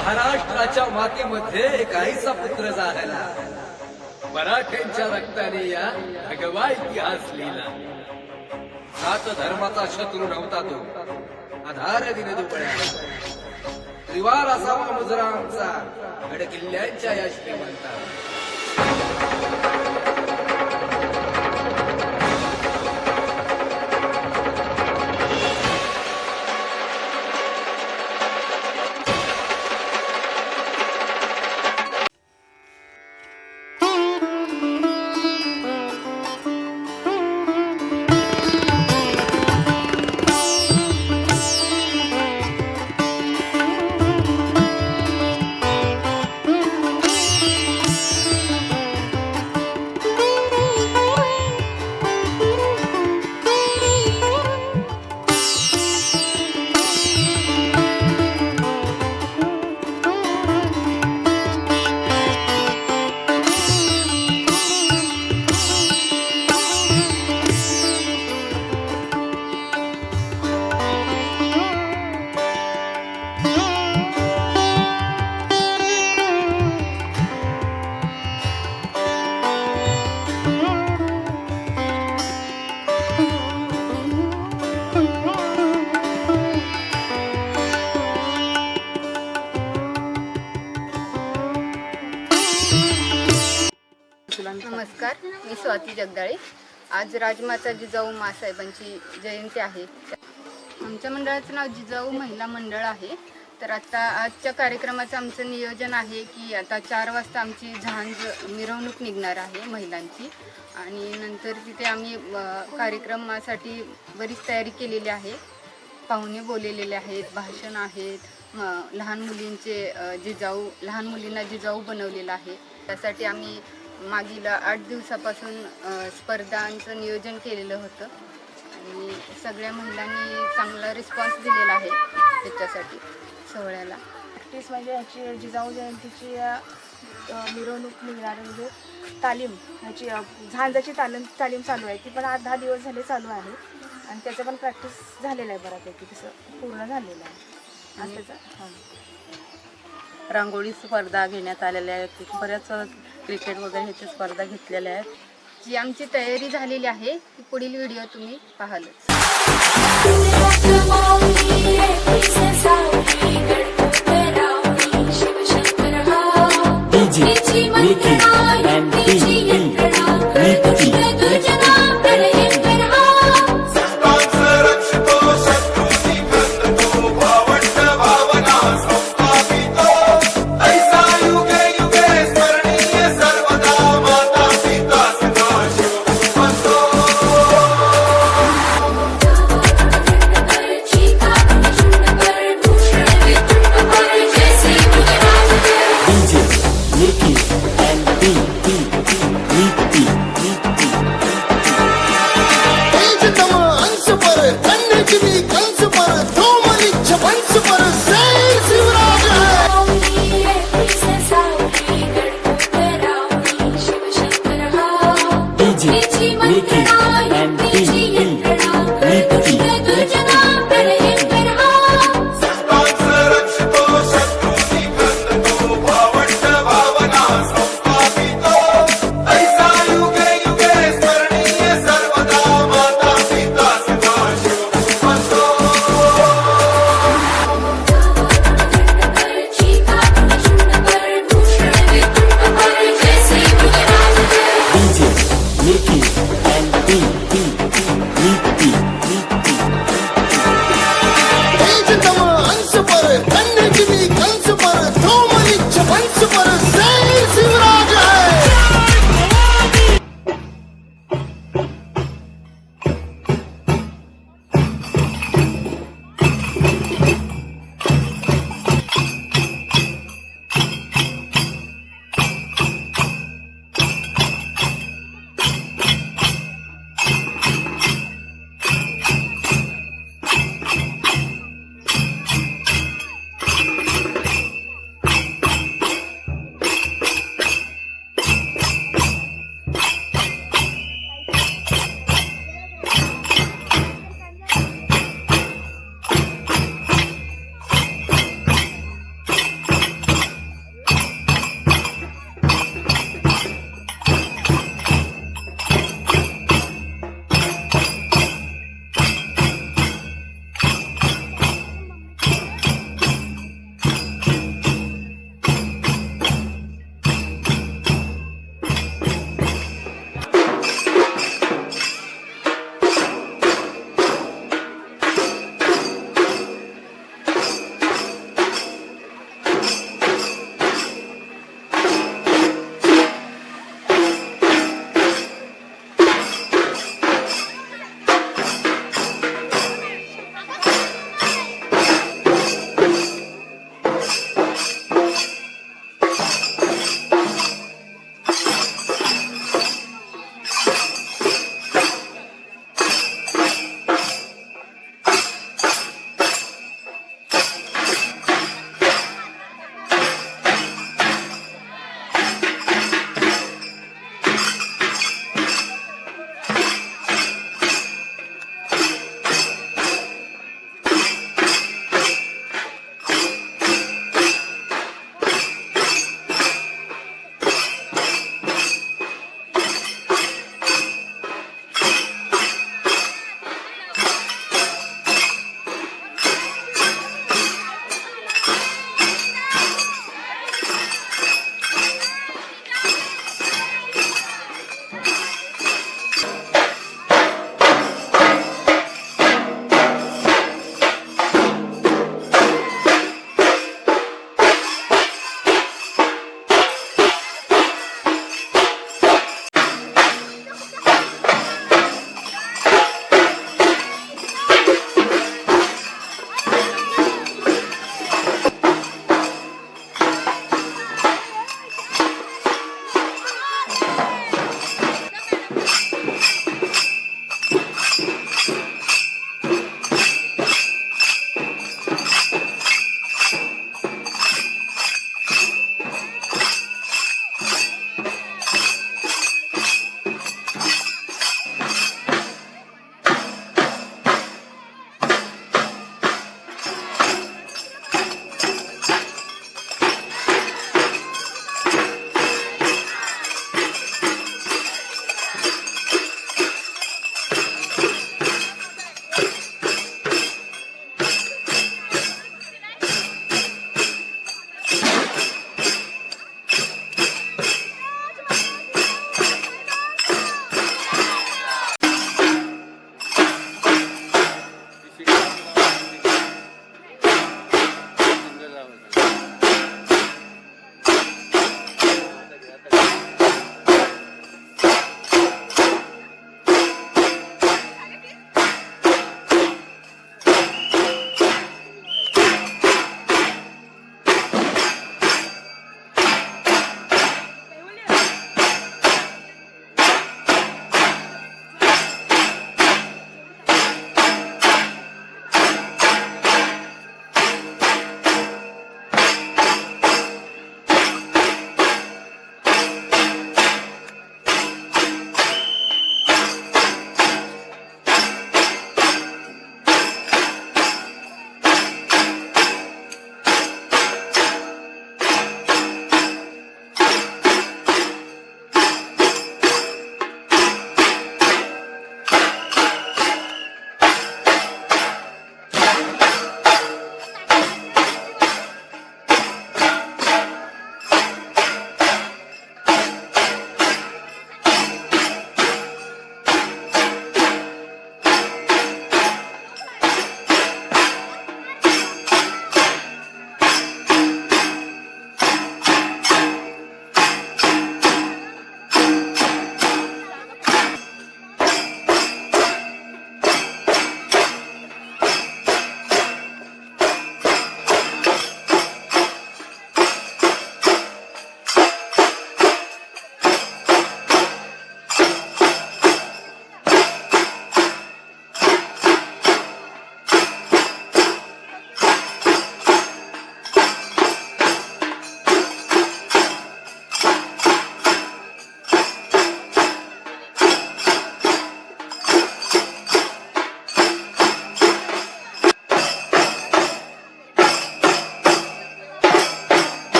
महाराष्ट्राच्या मातीमध्ये एक आईचा पुत्र झाला. मराठ्यांच्या रक्ताने या भगवा इतिहास लिहिला. सात धर्माचा शत्रू नव्हता तो, आधार दिन दुबळ्या. त्रिवार असावा मुजरा आमचा, गडकिल्ल्यांच्या या श्रीमंता. नमस्कार, मी स्वाती जगदाळे. आज राजमाता जिजाऊ मासाहेबांची जयंती आहे. आमच्या मंडळाचं नाव जिजाऊ महिला मंडळ आहे. तर आता आजच्या कार्यक्रमाचं आमचं नियोजन आहे की आता 4 वाजता आमची झांज मिरवणूक निघणार आहे महिलांची, आणि नंतर तिथे आम्ही कार्यक्रमासाठी बरीच तयारी केलेली आहे. पाहुणे बोललेले आहेत, भाषण आहेत, लहान मुलींना जिजाऊ बनवलेलं आहे. त्यासाठी आम्ही मागील 8 दिवसापासून स्पर्धांचं नियोजन केलेलं होतं आणि सगळ्या महिलांनी चांगला रिस्पॉन्स दिलेला आहे त्याच्यासाठी सोहळ्याला. प्रॅक्टिस म्हणजे ह्याची जिजाऊ जयंतीची मिरवणूक निघणार म्हणजे तालीम, ह्याची झांजाची तालीम चालू आहे. ती पण 8-10 दिवस झाले चालू आहे आणि त्याचं पण प्रॅक्टिस झालेलं आहे बऱ्यापैकी, तसं पूर्ण झालेलं आहे. आणि त्याचं रांगोळी स्पर्धा घेण्यात आलेल्या आहेत. बऱ्याच क्रिकेट वगैरे ह्याच्या स्पर्धा घेतलेल्या आहेत. जी आमची तयारी झालेली आहे ती पुढील व्हिडिओ तुम्ही पाहालच.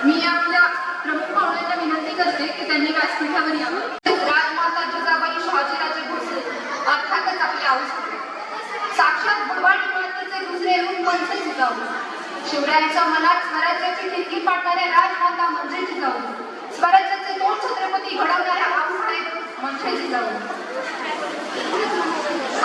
मी आपल्या प्रमुख पाहुण्यांना विनंती करते की त्यांनी व्यासपीठावर यावं. राजमाता जिजाबाई शहाजीराजे भोसले अर्थातच आपले आऊस साक्षात भवानी मातेचे दुसरे रूप म्हणजे जिजाऊ. शिवरायांच्या मनात स्वराज्याची ठिणगी पाडणाऱ्या राजमाता म्हणजे जिजाऊ. स्वराज्याचे दोन छत्रपती घडवणाऱ्या आऊसाहेब म्हणजे जिजाऊ.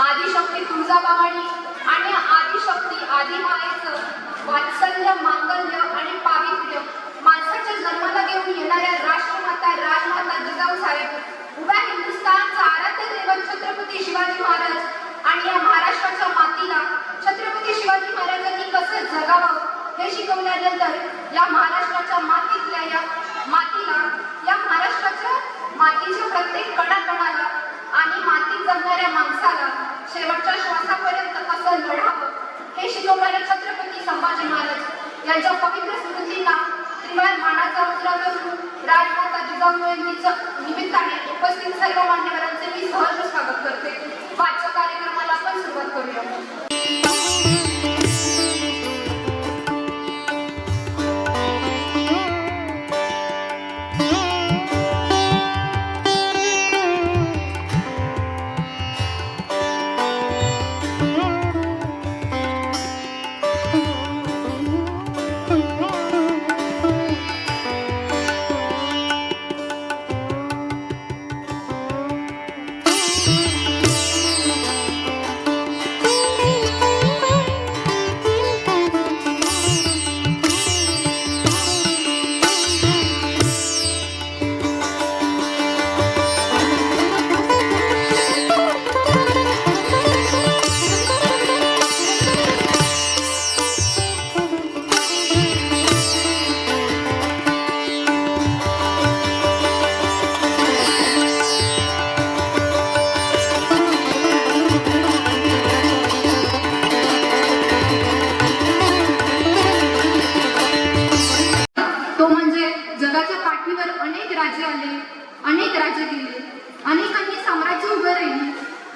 आदिशक्ती तुळजाभवानी आणि आदिशक्ती आदिमायेचं वात्सल्य, मांगल्य आणि पावित्र्य माणसाच्या जन्माला घेऊन येणाऱ्या राष्ट्रमाता राजमाता जिजाऊ साहेब उभ्या हिंदुस्थानचा आराध्य दैवत छत्रपती शिवाजी महाराज आणि या महाराष्ट्राच्या मातीला छत्रपती शिवाजी महाराजांनी कसं जगावं हे शिकवल्यानंतर या महाराष्ट्राच्या मातीतल्या या मातीला, या महाराष्ट्राच्या मातीच्या प्रत्येक कणाकणाला आणि मातीत जगणाऱ्या माणसाला शेवटच्या श्वासापर्यंत कसं लढावं हे शिकवणारे छत्रपती संभाजी महाराज यांच्या पवित्र स्मृतींना त्रिवार मानाचा मुजरा करून राजमाता जिजाऊ जयंतीच्या निमित्ताने उपस्थित सर्व मान्यवरांचे मी सहर्ष स्वागत करते. आजच्या कार्यक्रमाला आपण सुरुवात करूया.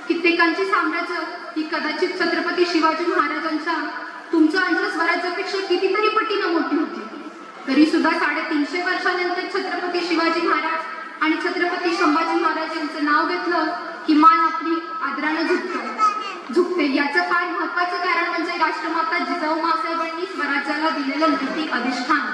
कित्येकांची साम्राज्य ही कदाचित छत्रपती शिवाजी महाराजांच्या तुमच्या आमच्या स्वराज्यापेक्षा कितीतरी पटीनं मोठी होती. तरी सुद्धा 350 वर्षानंतर छत्रपती शिवाजी महाराज आणि छत्रपती संभाजी महाराज यांचं नाव घेतलं की मान आपली आदरानं झुकते. याचं फार महत्वाचं कारण म्हणजे राष्ट्रमाता जिजाऊ मासाहेबांनी स्वराज्याला दिलेलं नैतिक अधिष्ठान.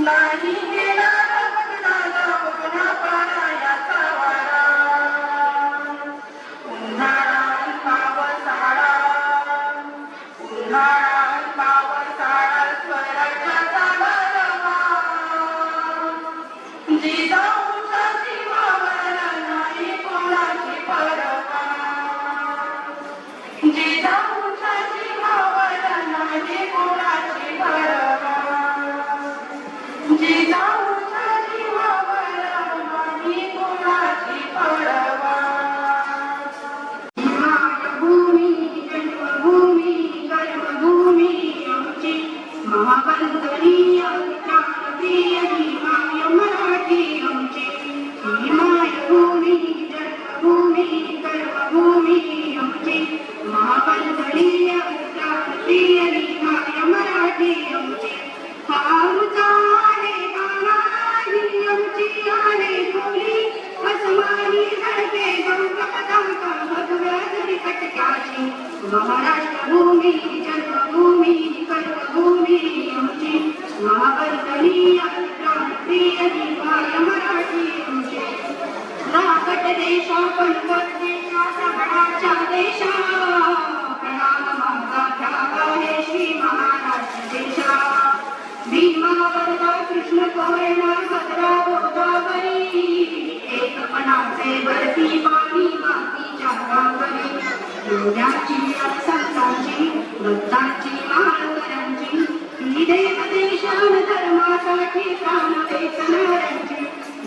नाही गेला बदलाला मोना पाण्याचा वारा उन्हाळा पावसाळा उन्हाळा पावसाळा स्वराज्याचा गरबा जिजाऊच्या जीवावर नाही कोणाची परवा जिजाऊच्या जीवावर नाही कोणाची परवा जिजाऊच्या जीवावर नाही कोणाची परवा मायभूमी जन्मभूमी कर्मभूमी आमची महाबंधनी प्राणप्रिय ही माय मराठी आमची ही मायभूमी जन्मभूमी कर्मभूमी आमची महाबंधनी प्राणप्रिय ही माय मराठी आमची आमची आले बोली अस्मानी झडके गौरवदांका भगव्याची कटकाची महाराष्ट्र भूमी जन्मभूमी कर्मभूमी आमची महाबंधनी प्राणप्रिय ही माय मराठी आमची राकट देशा पणपत देशा सगळ्याच्या देशा प्रणाम माझा ध्यान आहे श्री महाराष्ट्र देशा भीमा वरदा कृष्ण कोयना भद्रा गोदावरी एकपणाचे भरती पाणी मातीच्या गावरी योग्याची संतांची वृत्तांची माळकऱ्यांची ही देव देशान धर्मासाठी प्राण वेचणाऱ्यांची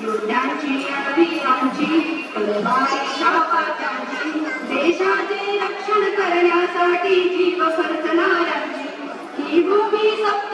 योद्ध्यांची वीरांची कलबाई शापात्यांची देशाचे रक्षण करण्यासाठी जीव खर्चणाऱ्यांची ही भूमी सप्त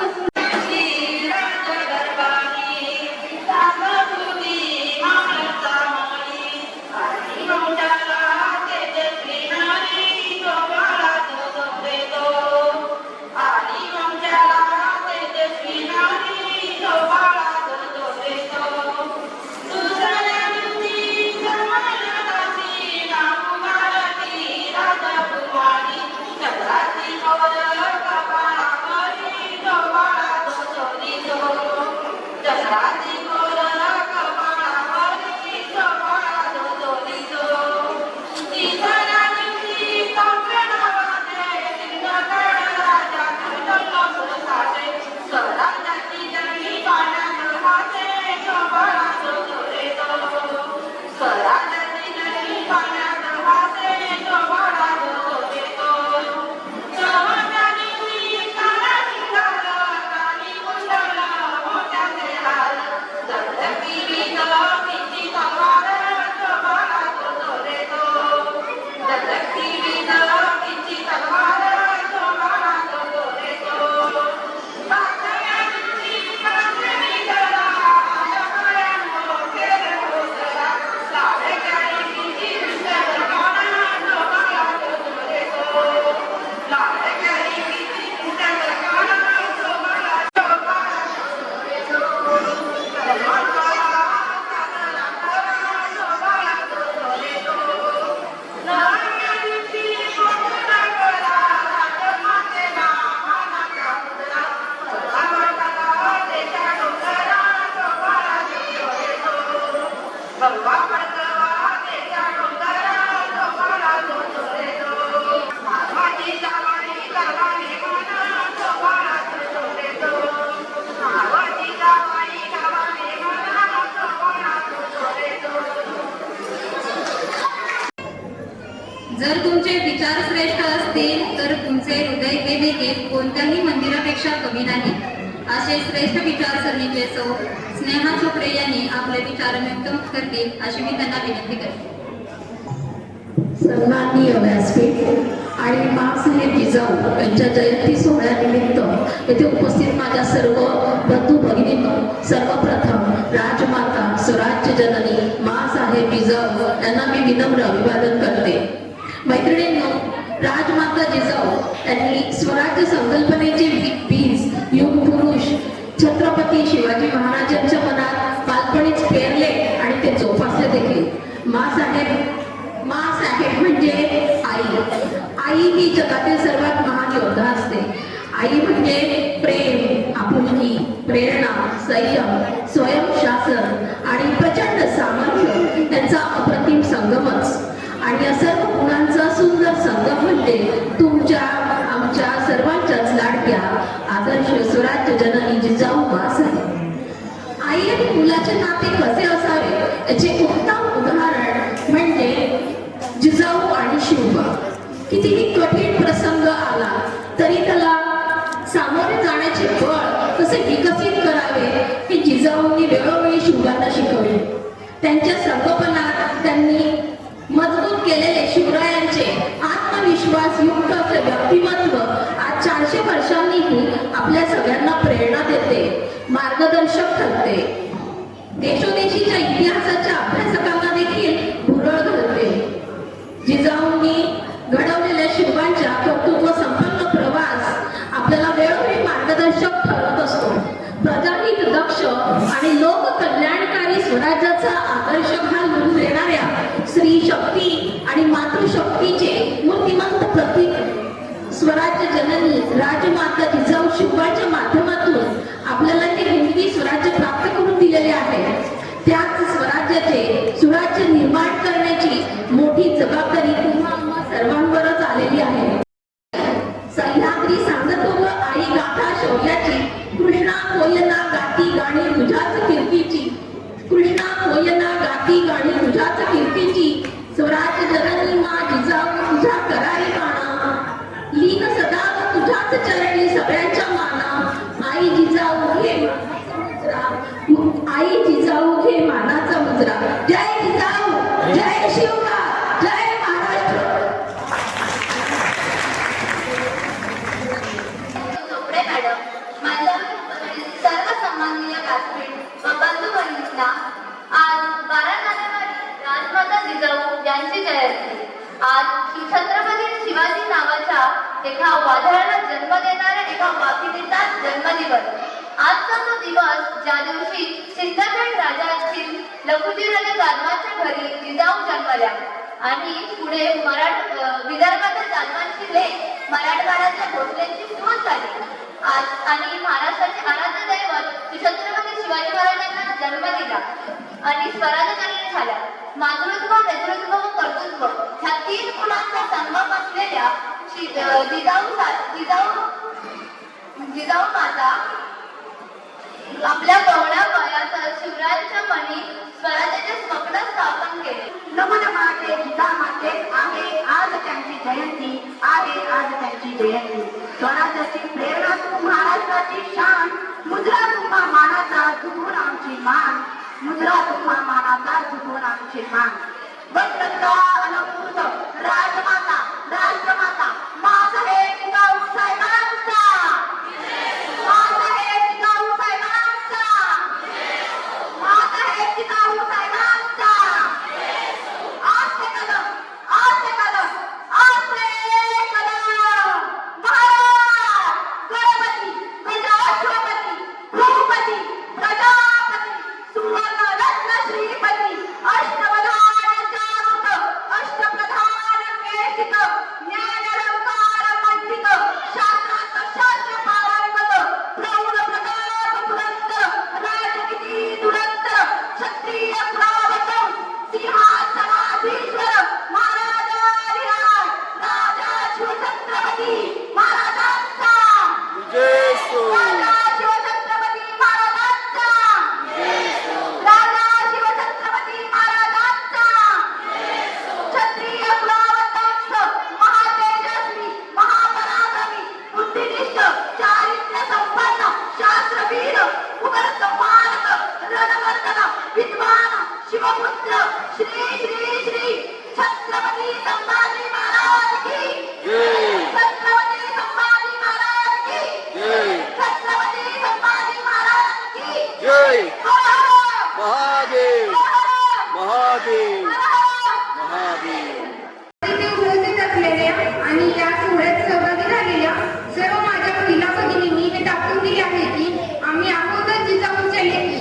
जर तुमचे विचार श्रेष्ठ असतील तर तुमचे हृदय ते देखील कोणत्याही मंदिरापेक्षा कमी नाही. असे श्रेष्ठ विचारसरणीचे सौ स्नेहा चोपडे यांनी आपले विचार व्यक्त करतील अशी मी त्यांना विनंती करते. सन्माननीय व्यासपीठ आणि माँसाहेब जिजाऊ यांच्या जयंती सोहळ्यानिमित्त येथे उपस्थित माझ्या सर्व बंधू भगिनींनो, सर्वप्रथम राजमाता स्वराज्य जननी माँसाहेब जिजाऊ यांना मी विनम्र अभिवादन करते. मैत्रिणींनो, राजमाता जिजाऊ यांनी स्वराज्य संकल्पनेचे बीज युग पुरुष छत्रपती शिवाजी महाराजांच्या मनात बालपणीच पेरले आणि ते जोपासले देखील. माँसाहेब म्हणजे आई. आई ही जगातील सर्वात महान योद्धा असते. आई म्हणजे प्रेम, आपुलकी, प्रेरणा, संयम, स्वयंशासन आणि प्रचंड सामर्थ्य यांचा अप्रतिम संगमच. आणि या सर्व गुणांचा सुंदर संगम म्हणजे तुमच्या आमच्या सर्वांच्याच लाडक्या आदर्श स्वराज्य जननी जिजाऊ माँसाहेब. आई आणि मुलाचे नाते कसे असावे याचे उत्तम उदाहरण म्हणजे जिजाऊ आणि शिवबा. कितीही कठीण प्रसंग आला तरी त्याला सामोरे जाण्याचे बळ कसे विकसित करावे हे जिजाऊंनी वेळोवेळी शिवबांना शिकवले. त्यांच्या संगोपनात त्यांनी मजबूत केलेले शिवरायांचे आत्मविश्वास युक्त असे व्यक्तिमत्व आज 400 वर्षांनीही आपल्या सगळ्यांना प्रेरणा देते, मार्गदर्शक ठरते. देशोदेशीच्या इतिहासाच्या अभ्यासकांना देखील भुरळ घालते. जिजाऊंनी घडवलेल्या शिवबांच्या कर्तृत्व संपन्न प्रवास आपल्याला वेळोवेळी मार्गदर्शक ठरत असतो. प्रजाहित दक्ष आणि लोककल्याणकारी स्वराज्याचा आदर्श घालून देणाऱ्या स्त्री शक्ती आणि मातृशक्तीचे मूर्तिमंत प्रतीक स्वराज्य जननी राजमाता जिजाऊ शिवबांच्या माध्यमातून आपल्याला हे हिंदवी स्वराज्य प्राप्त करून दिलेले आहे. त्याच स्वराज्याचे सुराज्य निर्माण करण्याची मोठी जबाबदारी तुम्हा सर्वांवरच आलेली आहे. सह्याद्री सांगतो व आई गाथा शौर्याची, कृष्णा कोयना गाती गाणी तुझ्याच कीर्तीची, कृष्णा कोयना गाती गाणी तुझ्याच कीर्तीची, स्वराज्य जननी मा जिजाऊ तुझ्या करारी बाणा, लीन सदा तुझ्याच चरणी सगळ्यांच्या माना, आई जिजाऊ घे आई जिजाऊ घे मानाचा मुजरा. जय जिजाऊ, जय शिवबा, जय महाराष्ट्र. चोपडे मॅडम, माझ्या सर्व सन्माननीय व्यासपीठ व बंधू भगिनींना, आज 12 जानेवारी राजमाता जिजाऊ यांची जयंती. आज छत्रपती शिवाजी नावाच्या एका वादळाला जन्म देणाऱ्या एका वाघिणीचा जन्मदिवस. आजचा तो दिवस ज्या दिवशी सिंदखेड राजातील लखुजी राजा जाधवाच्या घरी जिजाऊ जन्मल्या आणि पुढे विदर्भाच्या जाधवांची लेक मराठवाड्याच्या भोसलेंची सून झाली. आज आणि महाराष्ट्राचे आराध्य दैवत छत्रपती शिवाजी महाराजांना जन्म दिला आणि स्वराज्यजननी झाल्या. मातृत्व, नेतृत्व व कर्तृत्व ह्या 3 गुणांचा संगम असलेल्या जिजाऊ माता आपल्या गवळ्या वयात शिवरायांच्या मनी स्वराज्याचे स्वप्न स्थापन केले. नमन माते जिजामाते आहे आज त्यांची जयंती, आहे आज त्यांची जयंती. स्वराज्याची प्रेरणा तू, महाराष्ट्राची शान, मुद्रा तुम्हा मानाचा झुकून आमची मान, मुद्रा तुम्हा मानाचा झुकून आमची मान. वंदना अलंकृत राजमाता, राष्ट्रमाता माँसाहेब जिजाऊ साहेबांचा, माँसाहेब जिजाऊ साहेबांचा, माँसाहेब जिजाऊ साहेबांचा. आस्ते कदम, आस्ते कदम, आस्ते कदम. महाराज, गणपती, गजराष्ट्रपती, भूपती, प्रजापती, सुवर्ण रत्न श्रीपती, अष्टप्रधान चारुत, अष्टप्रधान केशित, ज्ञानरंकार मंडित, शास्त्रात शास्त्र पारंगत, प्रौढ प्रताप पुरंदर, राजनीती दुरंतर, क्षत्रिय प्रावतम, सिंहासनाधीश्वर महाराजाधिराज राजा शिवछत्रपती महाराजांचा, राजा शिवछत्रपती महाराजांचा, राजा शिवछत्रपती महाराजांचा. क्षत्रिय कुलावतंस, महातेजस्वी, महापराक्रमी, बुद्धिनिष्ठ, चारित्र्य संपन्न, शास्त्रवीर, उग्र संहारक, रणवर्धन, विद्वान, शिवपुत्र, श्री श्री श्री छत्रपती संभाजी महाराज की, छत्रपती संभाजी महाराज की, छत्रपती संभाजी महाराज की जय. हर हर महादेव, महादेव, महादेव. इथे उपस्थित असलेल्या आणि या सोहळ्यात सहभागी झालेल्या सर्व माझ्या महिला भगिनींनी हे दाखवून दिले आहे की आम्ही आहोतच जिजाऊच्या लेकी,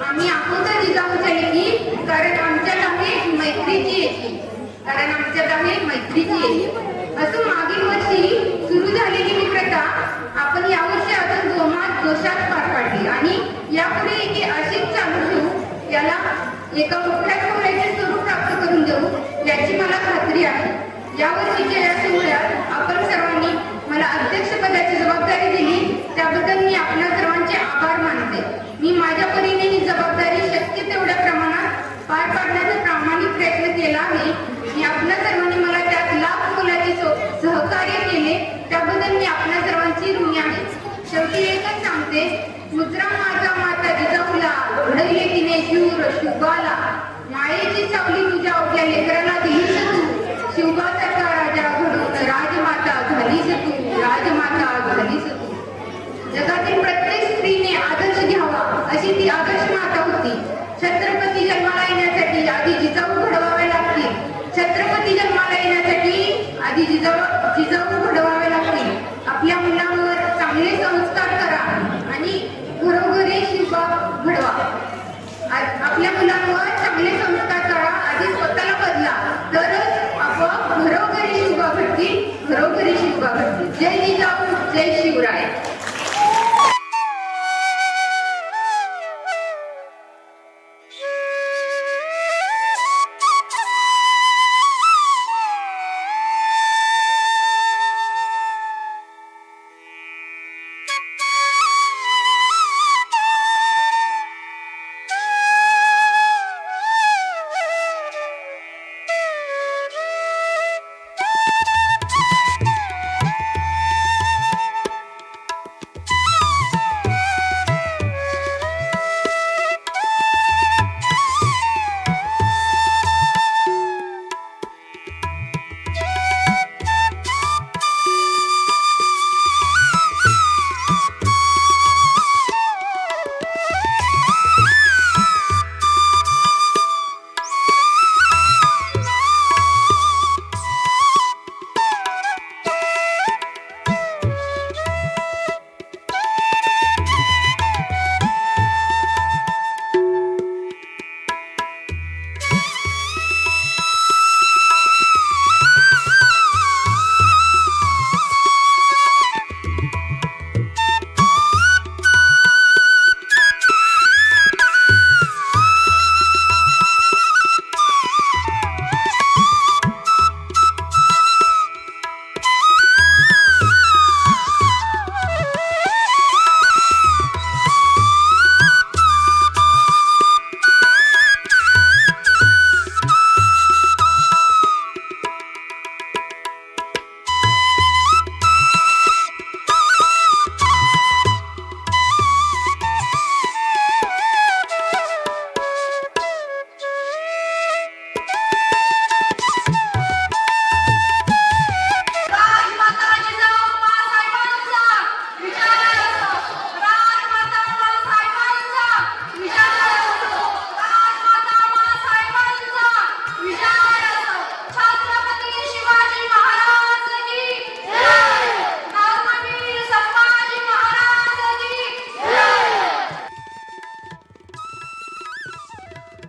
आम्ही आहोतच जिजाऊच्या लेकी, कारण आमच्यात आहे मैत्रीची एकी, कारण आमच्यात आहे मैत्रीची एकी. असं मागील वर्षी सुरू झालेली ही प्रथा आपण यावर्षी अजून जोमात जोशात पार पाडली आणि यापुढे एका मोठ्या सोहळ्याचे स्वरूप प्राप्त करून देऊ याची मला खात्री आहे. यावर्षीच्या या सोहळ्यात आपण सर्वांनी मला अध्यक्षपदाची जबाबदारी दिली त्याबद्दल मी आपल्या सर्वांचे आभार मानते. मी माझ्या परीने ही जबाबदारी शक्य तेवढ्या प्रमाणात पार पाडण्याचा प्रामाणिक प्रयत्न केला आहे. मी आपल्या सर्वांनी मला त्यात लाख मोलाचे सहकार्य केले त्याबद्दल मी आपल्या सर्वांची ऋणी आहे. शेवटी एकच सांगते, मुद्रा माझा माता जिजाऊला घडविले तिने शूर शुभाला, मायेची सावली तुझ्या अवघ्या लेकराला दिलीस तू, शिवबासारखा राजा घडवून राजमाता झालीस तू, राजमाता झालीस तू. जगातील प्रत्येक स्त्रीने आदर्श घ्यावा अशी ती आदर्श माता होती. छत्रपती जन्माला येण्यासाठी आधी जिजाऊ घडवावे लागतील. छत्रपती जन्माला येण्यासाठी आधी जिजाऊ घडवावे लागतील. आपल्या मुलांवर चांगले संस्कार करा आणि